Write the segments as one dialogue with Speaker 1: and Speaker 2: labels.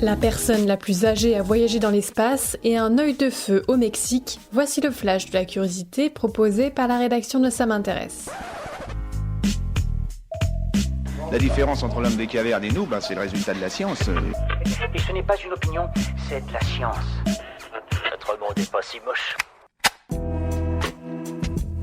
Speaker 1: La personne la plus âgée à voyager dans l'espace et un œil de feu au Mexique, voici le flash de la curiosité proposé par la rédaction de Ça m'intéresse.
Speaker 2: La différence entre l'homme des cavernes et nous, c'est le résultat de la science.
Speaker 3: Et ce n'est pas une opinion, c'est de la science. Notre monde n'est pas si moche.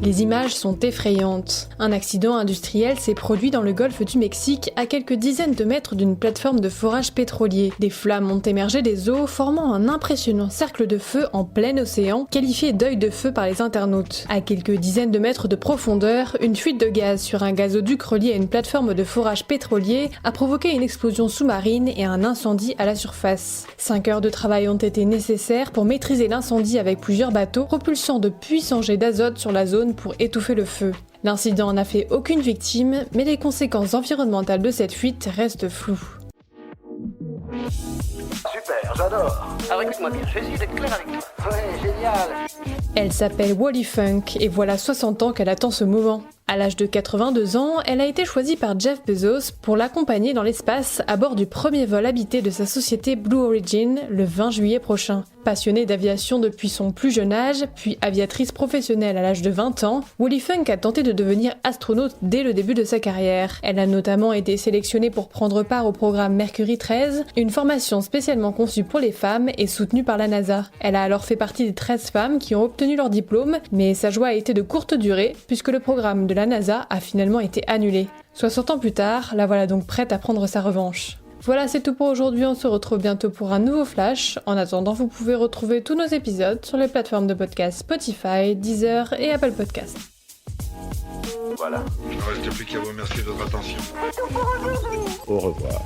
Speaker 1: Les images sont effrayantes. Un accident industriel s'est produit dans le golfe du Mexique, à quelques dizaines de mètres d'une plateforme de forage pétrolier. Des flammes ont émergé des eaux, formant un impressionnant cercle de feu en plein océan, qualifié d'œil de feu par les internautes. À quelques dizaines de mètres de profondeur, une fuite de gaz sur un gazoduc relié à une plateforme de forage pétrolier a provoqué une explosion sous-marine et un incendie à la surface. 5 heures de travail ont été nécessaires pour maîtriser l'incendie avec plusieurs bateaux, propulsant de puissants jets d'azote sur la zone pour étouffer le feu. L'incident n'a fait aucune victime, mais les conséquences environnementales de cette fuite restent floues.
Speaker 3: Super, j'adore. Alors écoute-moi bien, je vais essayer d'être clair avec toi. Ouais, génial.
Speaker 1: Elle s'appelle Wally Funk et voilà 60 ans qu'elle attend ce moment. À l'âge de 82 ans, elle a été choisie par Jeff Bezos pour l'accompagner dans l'espace à bord du premier vol habité de sa société Blue Origin le 20 juillet prochain. Passionnée d'aviation depuis son plus jeune âge, puis aviatrice professionnelle à l'âge de 20 ans, Wally Funk a tenté de devenir astronaute dès le début de sa carrière. Elle a notamment été sélectionnée pour prendre part au programme Mercury 13, une formation spécialement conçue pour les femmes et soutenue par la NASA. Elle a alors fait partie des 13 femmes qui ont obtenu leur diplôme, mais sa joie a été de courte durée puisque le programme de la NASA a finalement été annulé. 60 ans plus tard, la voilà donc prête à prendre sa revanche. Voilà, c'est tout pour aujourd'hui, on se retrouve bientôt pour un nouveau flash. En attendant, vous pouvez retrouver tous nos épisodes sur les plateformes de podcast Spotify, Deezer et Apple Podcasts.
Speaker 4: Voilà.
Speaker 5: Il ne reste plus qu'à vous remercier de votre attention.
Speaker 4: Au revoir.